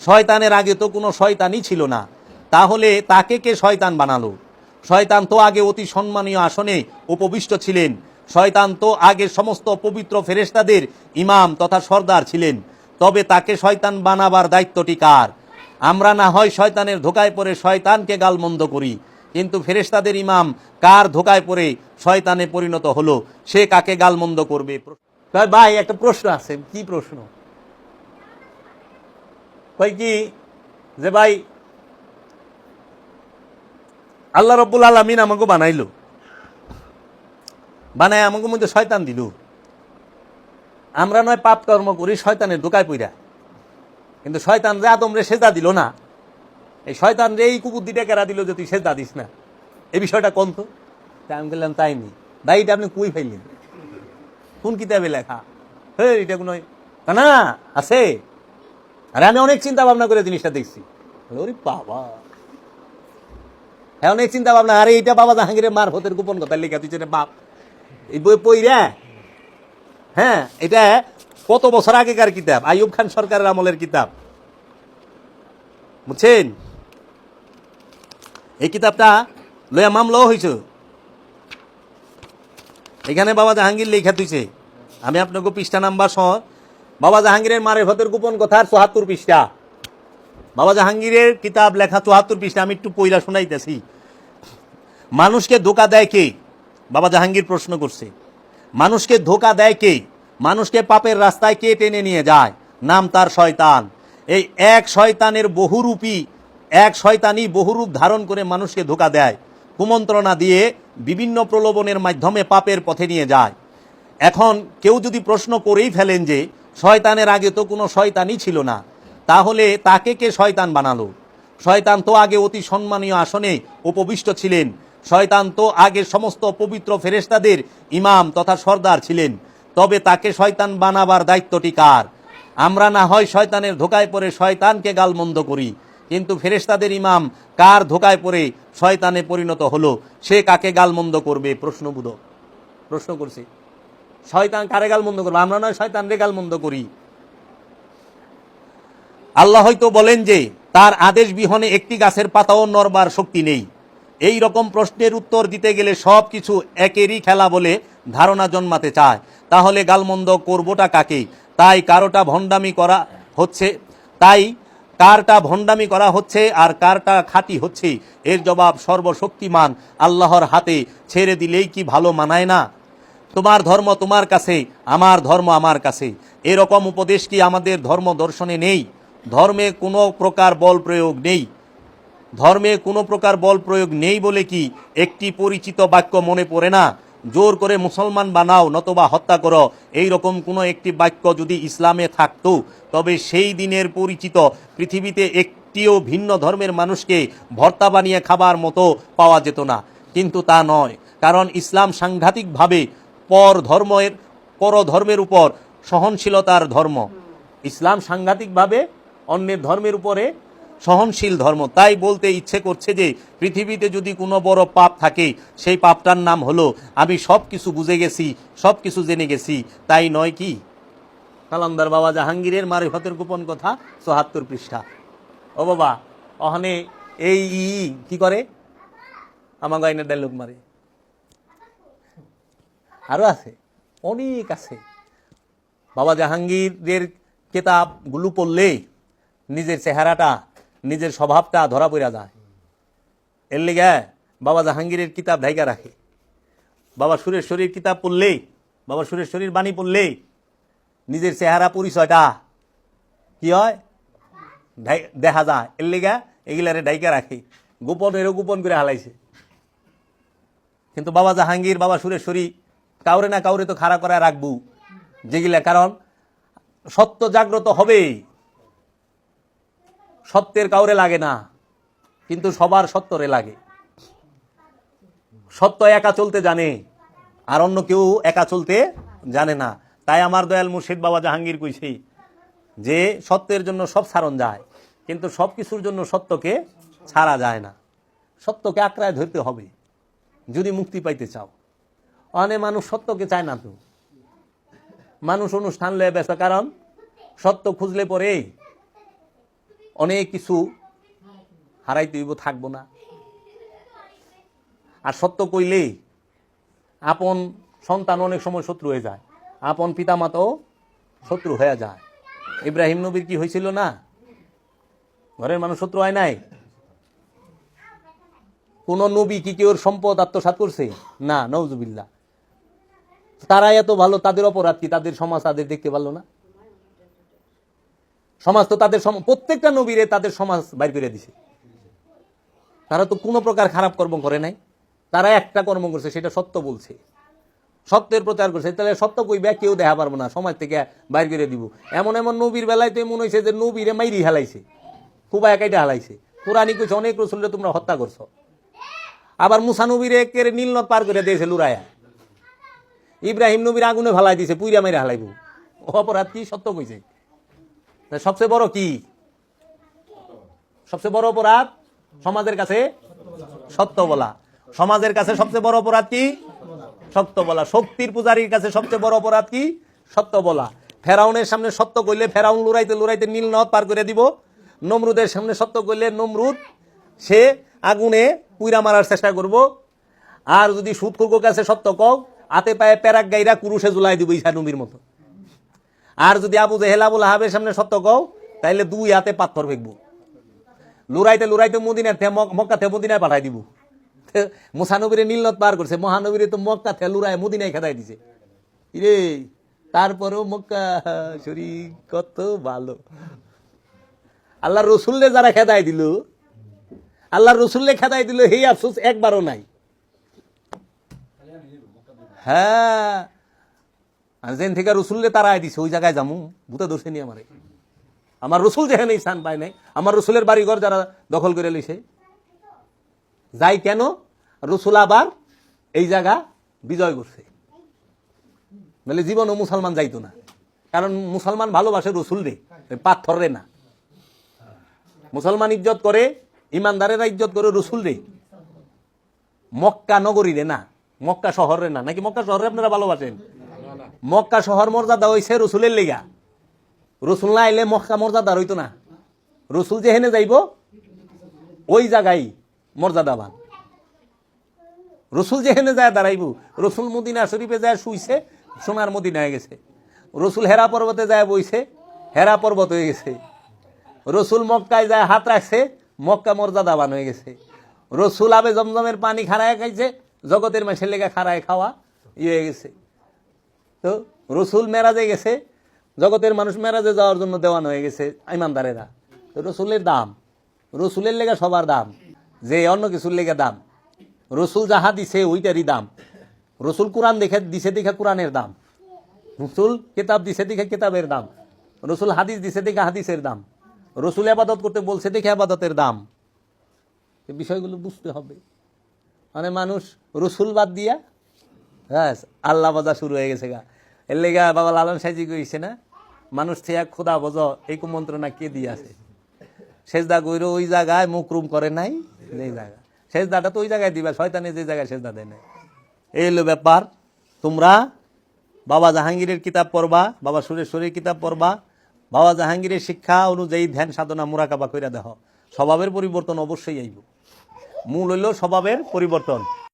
শয়তানের আগে তো কোনো শয়তানই ছিল না, তাহলে তাকে কে শয়তান বানালো? শয়তান তো আগে অতি সম্মানীয় আসনে উপবিষ্ট ছিলেন। শয়তান তো আগে সমস্ত পবিত্র ফেরেশতাদের ইমাম তথা সর্দার ছিলেন। তবে তাকে শয়তান বানাবার দায়িত্বটি কার? আমরা না হয় শয়তানের ধোকায় পড়ে শয়তানকে গালমন্দ করি, কিন্তু ফেরেশতাদের ইমাম কার ধোকায় পড়ে শয়তানে পরিণত হলো, সে কাকে গালমন্দ করবে? ভাই একটা প্রশ্ন আছে। কি প্রশ্ন? কি যে ভাই আল্লাহ রব্বুল আলামিন আমাকে বানাইলো, বানায় আমাকে মধ্যে শয়তান দিল। আমরা নয় পাপ কর্ম করি শয়তানের ধোকায় পইরা, কিন্তু শয়তান যে আদম রে সেজদা দিল না, এই শয়তান রে এই কুকুদ্দিটা কেরা দিল যে তুই সেজদা দিস না, এই বিষয়টা কোন তো? আমি বললাম তাই নি ভাই, এটা আপনি কই ফাইলেন? কোন কিতাবে লেখা? হ্যাঁ, এটা কোনো না আছে। আরে আমি অনেক চিন্তা ভাবনা করে জিনিসটা দেখছি। ওরে বাবা, হ্যাঁ অনেক চিন্তা ভাবনা। আরে এইটা বাবা জাহাঙ্গীরের মারফতের গোপন কথা লেখা তুই বাপ, এই বই পইরা। হ্যাঁ, এটা কত বছর আগেকার কিতাব, আইয়ুব খান সরকারের আমলের কিতাব, বুঝছেন? এই কিতাবটা লয়া মামলাও হয়েছে। এখানে বাবা জাহাঙ্গীর লেখা তুইছে। আমি আপনাকে পৃষ্ঠা নাম্বার সহ বাবা জাহাঙ্গীরের মারফতের গোপন কথার ৭৪ পৃষ্ঠা, বাবা জাহাঙ্গীরের কিতাব লেখা ৭৪ পৃষ্ঠা। আমি একটু পইলা শোনাইতেছি। মানুষকে ধোকা দেয় কে? বাবা জাহাঙ্গীর প্রশ্ন করছে, মানুষকে ধোকা দেয় কে? মানুষকে পাপের রাস্তায় কে টেনে নিয়ে যায়? নাম তার শয়তান। এই এক শয়তানের বহুরূপী, এক শয়তানই বহুরূপ ধারণ করে মানুষকে ধোকা দেয়, কুমন্ত্রণা দিয়ে বিভিন্ন প্রলোভনের মাধ্যমে পাপের পথে নিয়ে যায়। এখন কেউ যদি প্রশ্ন করেই ফেলেন যে শয়তানের আগে তো কোনো শয়তানই ছিল না, তাহলে তাকে কে শয়তান বানালো? শয়তান তো আগে অতি সম্মানীয় আসনে উপবিষ্ট ছিলেন। শয়তান তো আগে সমস্ত পবিত্র ফেরেশতাদের ইমাম তথা সর্দার ছিলেন। তবে তাকে শয়তান বানাবার দায়িত্বটি কার? আমরা না হয় শয়তানের ধোকায় পড়ে শয়তানকে গালমন্দ করি, কিন্তু ফেরেশতাদের ইমাম কার ধোকায় পড়ে শয়তানে পরিণত হলো, সে কাকে গালমন্দ করবে? প্রশ্ন করছি, শয়তান কারে গালমন্দ করবে? আমরা নয় শয়তান রে গালমন্দ করি। আল্লাহ হয়তো বলেন যে তার আদেশ বিহনে একটি গাছের পাতাও নড়বার শক্তি নেই। এই রকম প্রশ্নের উত্তর দিতে গেলে সব কিছু একেরই খেলা বলে ধারণা জন্মাতে চায়। তাহলে গালমন্দ করবোটা কাকে? তাই কারটা ভণ্ডামি করা হচ্ছে আর কারটা খাঁটি হচ্ছে, এর জবাব সর্বশক্তিমান আল্লাহর হাতে ছেড়ে দিলেই কি ভালো মানায় না? তোমার ধর্ম তোমার কাছে, আমার ধর্ম আমার কাছে, এরকম উপদেশ কি আমাদের ধর্ম দর্শনে নেই? ধর্মে কোনো প্রকার বল প্রয়োগ নেই বলে কি একটি পরিচিত বাক্য মনে পড়ে না? জোর করে মুসলমান বানাও নতবা হত্যা করো, এইরকম কোনো একটি বাক্য যদি ইসলামে থাকতো, তবে সেই দিনের পরিচিত পৃথিবীতে একটিও ভিন্ন ধর্মের মানুষকে ভর্তা বানিয়ে খাবার মতো পাওয়া যেত না। কিন্তু তা নয়, কারণ ইসলাম সাংঘাতিকভাবে পরধর্মের উপর সহনশীলতার ধর্ম। ইসলাম সাংঘাতিকভাবে অন্যের ধর্মের উপরে সহনশীল ধর্ম। তাই বলতে ইচ্ছে করছে যে পৃথিবীতে যদি কোনো বড় পাপ থাকে, সেই পাপটার নাম হলো আমি সব কিছু বুঝে গেছি, সব কিছু জেনে গেছি, তাই নয় কি? কালান্দার বাবা জাহাঙ্গীরের মারিফতের গোপন কথা ৭৪ পৃষ্ঠা। ও বাবা, ওখানে এই কি করে আমার গাইনের ডায়লগ মারে। আরো আছে, অনেক আছে। বাবা জাহাঙ্গীরের কিতাবগুলো পড়লে নিজের চেহারাটা, নিজের স্বভাবটা ধরা পড়া যায়। এর লেগে বাবা জাহাঙ্গীরের কিতাব ঢাইকা রাখে। বাবা সুরেশ্বরীর কিতাব পড়লে, বাবা সুরেশ্বরীর বাণী পড়লে নিজের চেহারা পরিচয়টা কি হয় দেখা যায়। এর লেগে এগুলারে ঢাইকা রাখে, গোপন করে হালাইছে। কিন্তু বাবা জাহাঙ্গীর, বাবা সুরেশ্বরী কাউরে না কাউরে তো খাড়া করে রাখবো যেগুলা, কারণ সত্য জাগ্রত হবে। সত্যের কাউরে লাগে না, কিন্তু সবার সত্যরে লাগে। সত্য একা চলতে জানে, আর অন্য কেউ একা চলতে জানে না। তাই আমার দয়াল মুর্শিদ বাবা জাহাঙ্গীর কইছে যে সত্যের জন্য সব ছাড়ন যায়, কিন্তু সব কিছুর জন্য সত্যকে ছাড়া যায় না। সত্যকে আঁকড়ায় ধরতে হবে যদি মুক্তি পাইতে চাও। অনেক মানুষ সত্যকে চায় না, তো মানুষ অনুষ্ঠান লয়ে ব্যস্ত, কারণ সত্য খুঁজলে পরে অনেক কিছু হারাইতে হইব, থাকবো না। আর সত্য কইলেই আপন সন্তান অনেক সময় শত্রু হয়ে যায়, আপন পিতামাতাও শত্রু হয়ে যায়। ইব্রাহিম নবীর কি হয়েছিল না? ঘরের মানুষ শত্রু হয় নাই? কোন নবী কি কেউ সম্পদ আত্মসাৎ করছে? না, নওজুবিল্লাহ। তারা এত ভালো, তাদের অপরাধ কি? তাদের সমাজ তাদের দেখতে পারলো না? সমাজ তো তাদের প্রত্যেকটা নবীরে তাদের সমাজ বাইর করে দিছে। তারা তো কোনো প্রকার খারাপ কর্ম করে নাই, তারা একটা কর্ম করছে, সেটা সত্য বলছে, সত্যের প্রচার করছে। তাহলে সত্য কইবে কেউ দেখা পারবো না, সমাজ থেকে বাইর করে দিব। এমন এমন নবীর বেলায় তো মনে হয়েছে যে নবীরে মাইরি হালাইছে, খুব একাইটা হালাইছে। কোরআনই কইছে অনেক রসুলরে তোমরা হত্যা করছো। আবার মুসা নবীরে একের নীল নদ পার করে দিয়েছে লুরায়া। ইব্রাহিম নবীর আগুনে ফালাই দিয়েছে, পুইরা মেরে হালাইব। অপরাধ কি? সত্য কইছে। সবচেয়ে বড় কি? সবচেয়ে বড় অপরাধ সমাজের কাছে সত্য বলা। সমাজের কাছে সবচেয়ে বড় অপরাধ কি? সত্য বলা। শক্তির পূজারীর কাছে সবচেয়ে বড় অপরাধ কি? সত্য বলা। ফেরাউনের সামনে সত্য কইলে ফেরাউন লুরাইতে লুরাইতে নীল নদ পার করে দিব। নমরুদের সামনে সত্য কইলে নমরুদ সে আগুনে পুইরা মারার চেষ্টা করব। আর যদি সুদখোর কাছে সত্য কও, হাতে পায়ে প্যারাক গাইরা কুরুষে ঝুলাই দিব ঈসা নবীর মতো। আর যদি আবু জেহেল আবুল আহাবের সামনে সত্য কও, তাইলে দুই হাতে পাথর ফেকবো। লুরাইতে লুরাইতে মদিনার থেকে মক্কা থেকে মদিনায় পাঠাই দিব। মুসা নবীরে নীলনদ পার করছে, মহানবীরে তো মক্কা থেকে লুরায় মদিনায় খেদাই দিছে। ইরে তারপরেও মক্কা শরীফ কত ভালো। আল্লাহ রসুল্লে যারা খেদাই দিল, আল্লাহ রসুল্লে খেদাই দিল, এই আফসোস একবারও নাই। হ্যাঁ, আর যেন থেকে রসুল্লে তারাই দিছে ওই জায়গায় যামু, ভূতে দোষে নি আমারে। আমার রসুল যেখানে স্থান পায় নাই, আমার রসুলের বাড়িঘর যারা দখল করে লইছে, যাই কেন? রসুল আবার এই জায়গা বিজয় করছে। বলে জীবনও মুসলমান যাইতো না, কারণ মুসলমান ভালোবাসে রসুল রে, পাথর রে না। মুসলমান ইজ্জত করে, ইমানদারেরা ইজ্জত করে রসুল রে, মক্কা নগরী রে না, মক্কা শহর রে না। নাকি মক্কা শহরে আপনারা ভালোবাসেন? মক্কা শহর মর্যাদা হইছে রসুলের লেগা। রসুল না আইলে মক্কা মর্যাদা হইতো না। রসুল যেখানে যাইব ওই জায়গায় মর্যাদাবান। রসুল যেখানে যায় দাঁড়াইব। রসুল মদিনা শরীফে যায় শুইছে, সোনার মদিনায় গেছে। রসুল হেরা পর্বতে যায় বইছে, হেরা পর্বত হয়ে গেছে। রসুল মক্কায় যায় হাত রাখছে, মক্কা মর্যাদাবান হয়ে গেছে। রসুল আবে জমজমের পানি খাড়ায় খাইছে, জগতের মাসের লেগে খাড়ায় খাওয়া হয়ে গেছে। তো রসুল মেরাজে গেছে, জগতের মানুষ মেরাজে যাওয়ার জন্য দেওয়ান হয়ে গেছে ইমানদারেরা। তো রসুলের দাম, রসুলের লেগে সবার দাম, যে অন্য কিছুর লেগে দাম। রসুল যাহা দিছে ওইটারই দাম। রসুল কোরআন দেখে দিছে দেখে কোরআনের দাম, রসুল কিতাব দিছে দেখে কিতাবের দাম, রসুল হাদিস দিছে দেখে হাদিসের দাম, রসুল আবাদত করতে বলছে দেখে আবাদতের দাম। এই বিষয়গুলো বুঝতে হবে। মানে মানুষ রসুল বাদ দিয়া হ্যাঁ আল্লাহ বাজা শুরু হয়ে গেছে গা। এর লেগা বাবা লালন সাইজি কইছে না, মানুষ থেকে খোদা বজ এই কুমন্ত্রণা কে দিয়ে আছে। সেজদা কইরো ওই জায়গায় মুকরুম করে নাই, এই জায়গা সেজদাটা তো ওই জায়গায় দিবা, শয়তানে যে জায়গায় সেজদা দেয় নাই। এই হলো ব্যাপার। তোমরা বাবা জাহাঙ্গীরের কিতাব পড়বা, বাবা সুরেশ্বরীর কিতাব পড়বা, বাবা জাহাঙ্গীরের শিক্ষা অনুযায়ী ধ্যান সাধনা মুরাকাবা কইরা দেহ। স্বভাবের পরিবর্তন অবশ্যই আইব। মূল হইল স্বভাবের পরিবর্তন।